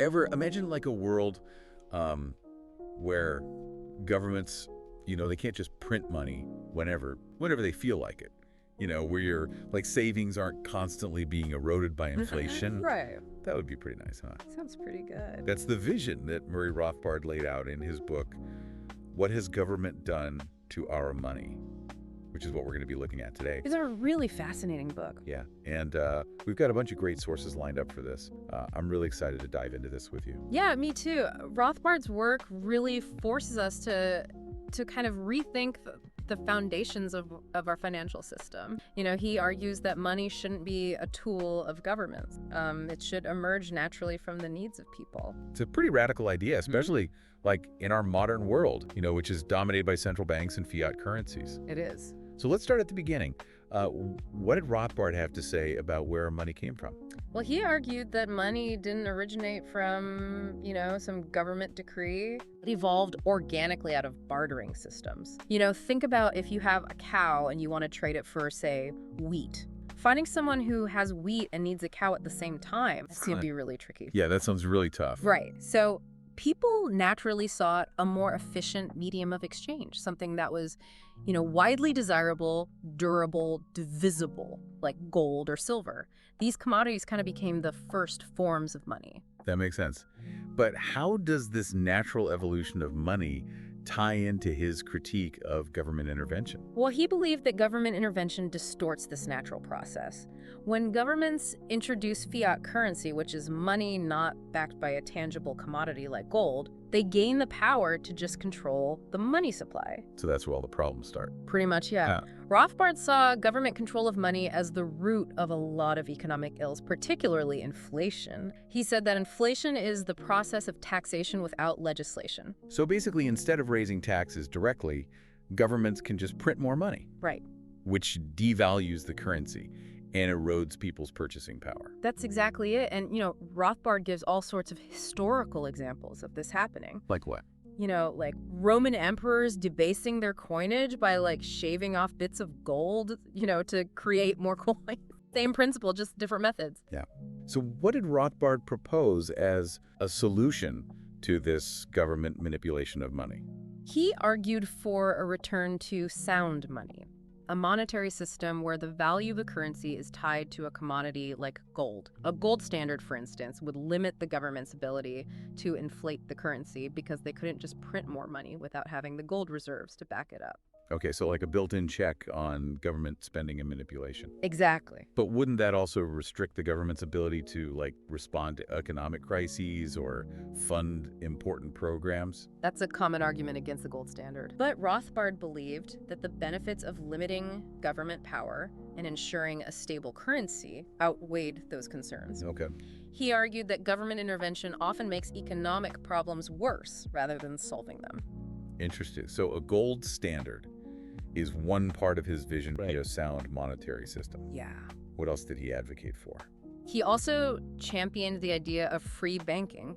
Ever imagine like a world where governments, they can't just print money whenever they feel like it. Where your like savings aren't constantly being eroded by inflation. Right. That would be pretty nice, huh? Sounds pretty good. That's the vision that Murray Rothbard laid out in his book, What Has Government Done to Our Money? Which is what we're going to be looking at today. It's a really fascinating book. Yeah, and we've got a bunch of great sources lined up for this. I'm really excited to dive into this with you. Yeah, me too. Rothbard's work really forces us to kind of rethink the foundations of our financial system. He argues that money shouldn't be a tool of governments. It should emerge naturally from the needs of people. It's a pretty radical idea, especially like in our modern world, which is dominated by central banks and fiat currencies. It is. So let's start at the beginning. What did Rothbard have to say about where our money came from? Well, he argued that money didn't originate from, some government decree. It evolved organically out of bartering systems. Think about if you have a cow and you want to trade it for, say, wheat. Finding someone who has wheat and needs a cow at the same time is going to be really tricky. Yeah, that sounds really tough. Right. So people naturally sought a more efficient medium of exchange, something that was, widely desirable, durable, divisible, like gold or silver. These commodities kind of became the first forms of money. That makes sense. But how does this natural evolution of money tie into his critique of government intervention? Well, he believed that government intervention distorts this natural process. When governments introduce fiat currency, which is money not backed by a tangible commodity like gold, they gain the power to just control the money supply. So that's where all the problems start. Pretty much, yeah. Rothbard saw government control of money as the root of a lot of economic ills, particularly inflation. He said that inflation is the process of taxation without legislation. So basically, instead of raising taxes directly, governments can just print more money. Right. Which devalues the currency and erodes people's purchasing power. That's exactly it. And, Rothbard gives all sorts of historical examples of this happening. Like what? Like Roman emperors debasing their coinage by shaving off bits of gold, to create more coins. Same principle, just different methods. Yeah. So what did Rothbard propose as a solution to this government manipulation of money? He argued for a return to sound money, a monetary system where the value of a currency is tied to a commodity like gold. A gold standard, for instance, would limit the government's ability to inflate the currency because they couldn't just print more money without having the gold reserves to back it up. Okay, so like a built-in check on government spending and manipulation. Exactly. But wouldn't that also restrict the government's ability to respond to economic crises or fund important programs? That's a common argument against the gold standard. But Rothbard believed that the benefits of limiting government power and ensuring a stable currency outweighed those concerns. Okay. He argued that government intervention often makes economic problems worse rather than solving them. Interesting. So a gold standard is one part of his vision for a sound monetary system. Yeah. What else did he advocate for? He also championed the idea of free banking.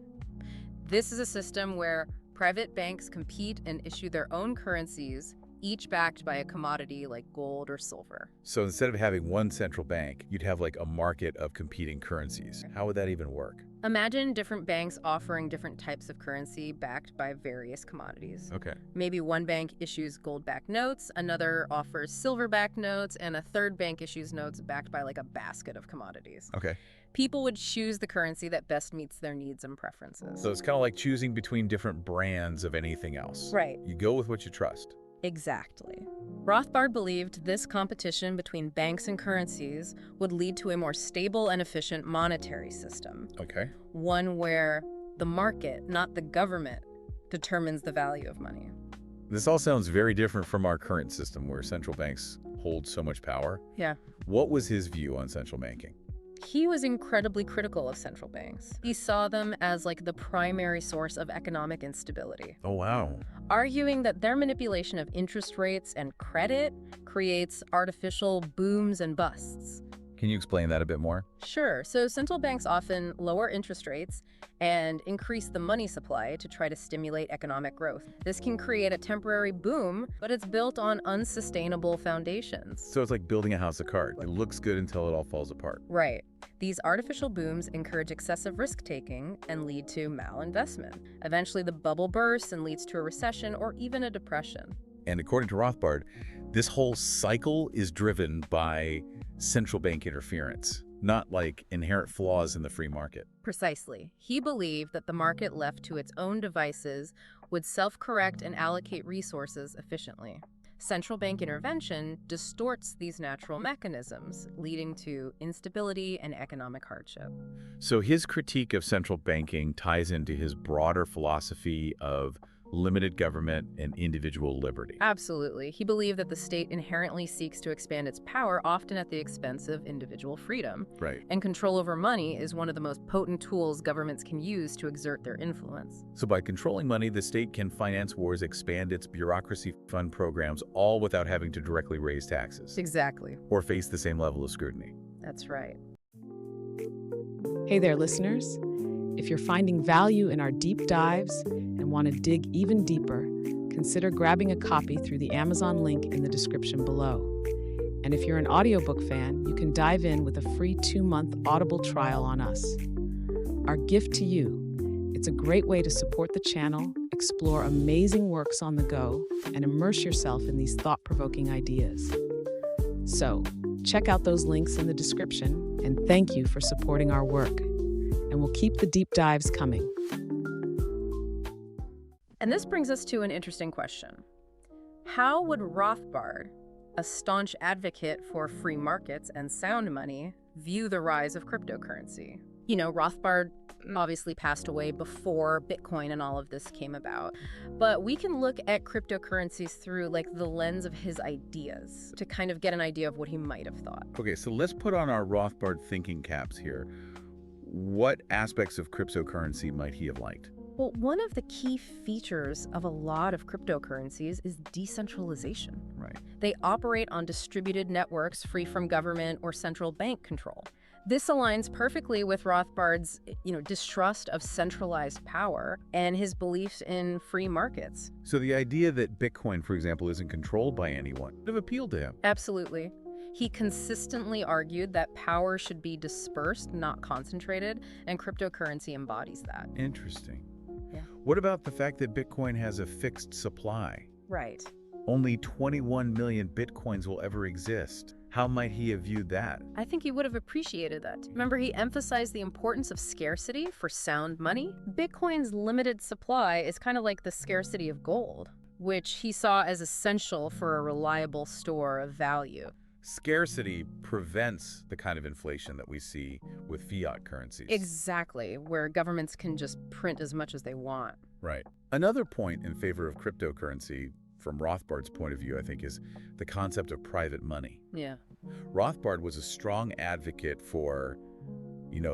This is a system where private banks compete and issue their own currencies, each backed by a commodity like gold or silver. So instead of having one central bank, you'd have a market of competing currencies. How would that even work? Imagine different banks offering different types of currency backed by various commodities. Okay. Maybe one bank issues gold-backed notes, another offers silver-backed notes, and a third bank issues notes backed by a basket of commodities. Okay. People would choose the currency that best meets their needs and preferences. So it's kind of like choosing between different brands of anything else. Right. You go with what you trust. Exactly. Rothbard believed this competition between banks and currencies would lead to a more stable and efficient monetary system. Okay. One where the market, not the government, determines the value of money. This all sounds very different from our current system where central banks hold so much power. Yeah. What was his view on central banking? He was incredibly critical of central banks. He saw them as the primary source of economic instability. Oh, wow. Arguing that their manipulation of interest rates and credit creates artificial booms and busts. Can you explain that a bit more? Sure. So central banks often lower interest rates and increase the money supply to try to stimulate economic growth. This can create a temporary boom, but it's built on unsustainable foundations. So it's like building a house of cards. It looks good until it all falls apart. Right. These artificial booms encourage excessive risk-taking and lead to malinvestment. Eventually, the bubble bursts and leads to a recession or even a depression. And according to Rothbard, this whole cycle is driven by central bank interference, not like inherent flaws in the free market. Precisely. He believed that the market left to its own devices would self-correct and allocate resources efficiently. Central bank intervention distorts these natural mechanisms, leading to instability and economic hardship. So his critique of central banking ties into his broader philosophy of limited government and individual liberty. Absolutely. He believed that the state inherently seeks to expand its power, often at the expense of individual freedom. Right. And control over money is one of the most potent tools governments can use to exert their influence. So by controlling money, the state can finance wars, expand its bureaucracy, fund programs, all without having to directly raise taxes. Exactly. Or face the same level of scrutiny. That's right. Hey there, listeners. If you're finding value in our deep dives and want to dig even deeper, consider grabbing a copy through the Amazon link in the description below. And if you're an audiobook fan, you can dive in with a free 2-month Audible trial on us. Our gift to you. It's a great way to support the channel, explore amazing works on the go, and immerse yourself in these thought-provoking ideas. So, check out those links in the description, and thank you for supporting our work. And we'll keep the deep dives coming. And this brings us to an interesting question. How would Rothbard, a staunch advocate for free markets and sound money, view the rise of cryptocurrency? You know, Rothbard obviously passed away before Bitcoin and all of this came about. But we can look at cryptocurrencies through like the lens of his ideas to kind of get an idea of what he might have thought. Okay, so let's put on our Rothbard thinking caps here. What aspects of cryptocurrency might he have liked? Well, one of the key features of a lot of cryptocurrencies is decentralization. Right. They operate on distributed networks free from government or central bank control. This aligns perfectly with Rothbard's, distrust of centralized power and his beliefs in free markets. So the idea that Bitcoin, for example, isn't controlled by anyone would have appealed to him. Absolutely. He consistently argued that power should be dispersed, not concentrated, and cryptocurrency embodies that. Interesting. Yeah. What about the fact that Bitcoin has a fixed supply? Right. Only 21 million Bitcoins will ever exist. How might he have viewed that? I think he would have appreciated that. Remember, he emphasized the importance of scarcity for sound money. Bitcoin's limited supply is kind of like the scarcity of gold, which he saw as essential for a reliable store of value. Scarcity prevents the kind of inflation that we see with fiat currencies. Exactly, where governments can just print as much as they want. Right. Another point in favor of cryptocurrency, from Rothbard's point of view, I think, is the concept of private money. Yeah. Rothbard was a strong advocate for,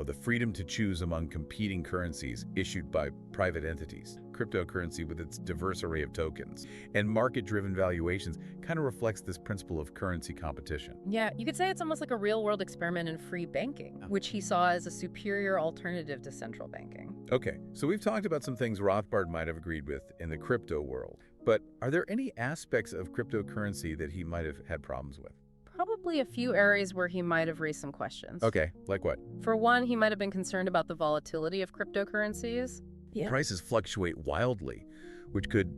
the freedom to choose among competing currencies issued by private entities. Cryptocurrency, with its diverse array of tokens and market-driven valuations, kind of reflects this principle of currency competition. Yeah, you could say it's almost like a real-world experiment in free banking, which he saw as a superior alternative to central banking. Okay, so we've talked about some things Rothbard might have agreed with in the crypto world, but are there any aspects of cryptocurrency that he might have had problems with? Probably a few areas where he might have raised some questions. Okay, like what? For one, he might have been concerned about the volatility of cryptocurrencies. Yeah. Prices fluctuate wildly, which could,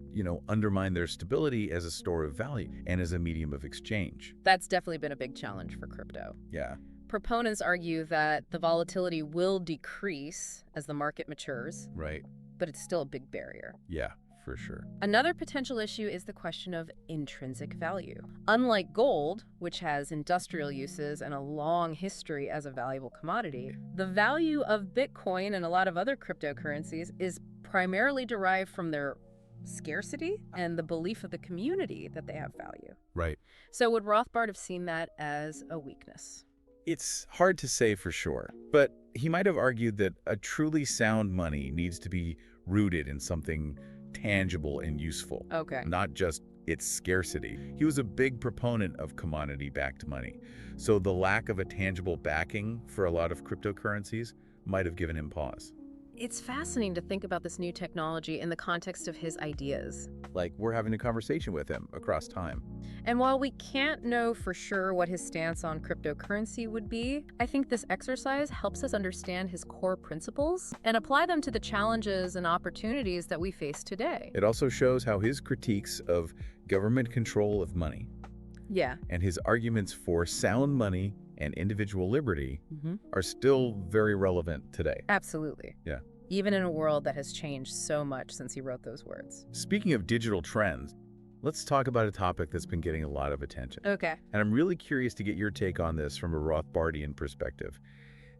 undermine their stability as a store of value and as a medium of exchange. That's definitely been a big challenge for crypto. Yeah. Proponents argue that the volatility will decrease as the market matures. Right. But it's still a big barrier. Yeah, for sure. Another potential issue is the question of intrinsic value. Unlike gold, which has industrial uses and a long history as a valuable commodity, the value of Bitcoin and a lot of other cryptocurrencies is primarily derived from their scarcity and the belief of the community that they have value. Right. So would Rothbard have seen that as a weakness? It's hard to say for sure, but he might have argued that a truly sound money needs to be rooted in something tangible and useful. Okay. Not just its scarcity. He was a big proponent of commodity-backed money, so the lack of a tangible backing for a lot of cryptocurrencies might have given him pause. It's fascinating to think about this new technology in the context of his ideas. Like, we're having a conversation with him across time. And while we can't know for sure what his stance on cryptocurrency would be, I think this exercise helps us understand his core principles and apply them to the challenges and opportunities that we face today. It also shows how his critiques of government control of money Yeah. and his arguments for sound money and individual liberty are still very relevant today. Absolutely. Yeah. Even in a world that has changed so much since he wrote those words. Speaking of digital trends, let's talk about a topic that's been getting a lot of attention. Okay. And I'm really curious to get your take on this from a Rothbardian perspective.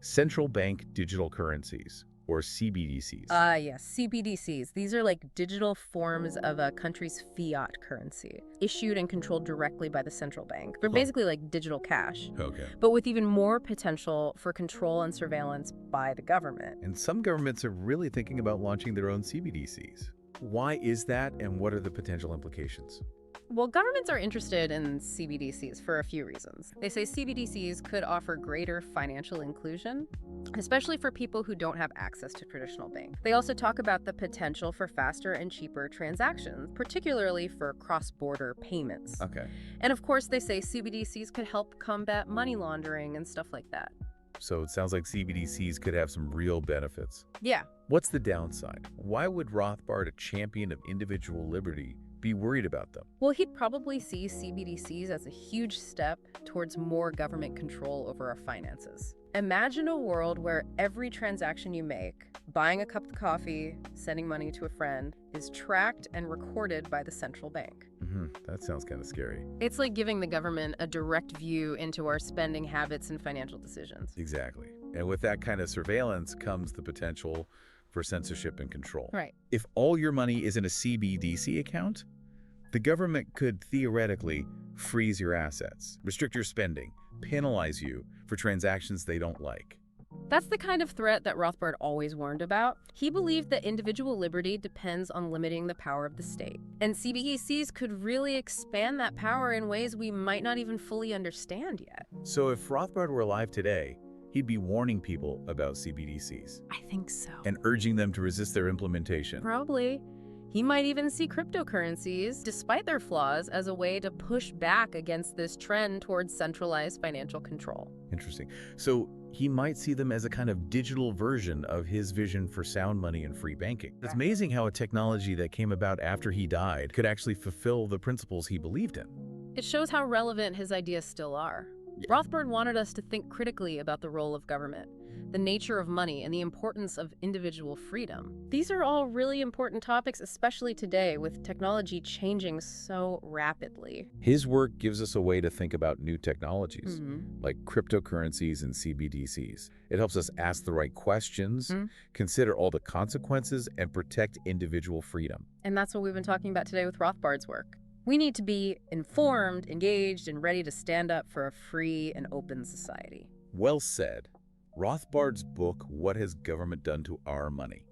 Central bank digital currencies, or CBDCs. Yes, CBDCs. These are like digital forms of a country's fiat currency, issued and controlled directly by the central bank. They're basically like digital cash, Okay. but with even more potential for control and surveillance by the government. And some governments are really thinking about launching their own CBDCs. Why is that, and what are the potential implications? Well, governments are interested in CBDCs for a few reasons. They say CBDCs could offer greater financial inclusion, especially for people who don't have access to traditional banks. They also talk about the potential for faster and cheaper transactions, particularly for cross-border payments. Okay. And of course, they say CBDCs could help combat money laundering and stuff like that. So it sounds like CBDCs could have some real benefits. Yeah. What's the downside? Why would Rothbard, a champion of individual liberty, be worried about them? Well, he'd probably see CBDCs as a huge step towards more government control over our finances. Imagine a world where every transaction you make, buying a cup of coffee, sending money to a friend, is tracked and recorded by the central bank. That sounds kind of scary. It's like giving the government a direct view into our spending habits and financial decisions. Exactly. And with that kind of surveillance comes the potential for censorship and control. Right. If all your money is in a CBDC account, the government could theoretically freeze your assets, restrict your spending, penalize you for transactions they don't like. That's the kind of threat that Rothbard always warned about. He believed that individual liberty depends on limiting the power of the state. And CBDCs could really expand that power in ways we might not even fully understand yet. So if Rothbard were alive today, he'd be warning people about CBDCs I think so. and urging them to resist their implementation. Probably. He might even see cryptocurrencies, despite their flaws, as a way to push back against this trend towards centralized financial control. Interesting. So he might see them as a kind of digital version of his vision for sound money and free banking. It's amazing how a technology that came about after he died could actually fulfill the principles he believed in. It shows how relevant his ideas still are. Rothbard wanted us to think critically about the role of government, the nature of money, and the importance of individual freedom. These are all really important topics, especially today with technology changing so rapidly. His work gives us a way to think about new technologies, like cryptocurrencies and CBDCs. It helps us ask the right questions, consider all the consequences, and protect individual freedom. And that's what we've been talking about today with Rothbard's work. We need to be informed, engaged, and ready to stand up for a free and open society. Well said. Rothbard's book, What Has Government Done to Our Money?,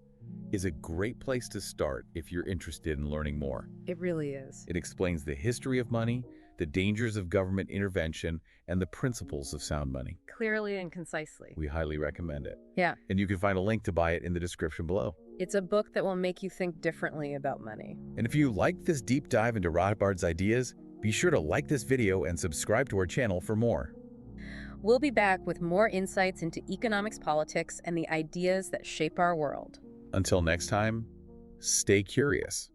is a great place to start if you're interested in learning more. It really is. It explains the history of money, the dangers of government intervention, and the principles of sound money. Clearly and concisely. We highly recommend it. Yeah. And you can find a link to buy it in the description below. It's a book that will make you think differently about money. And if you like this deep dive into Rothbard's ideas, be sure to like this video and subscribe to our channel for more. We'll be back with more insights into economics, politics, and the ideas that shape our world. Until next time, stay curious.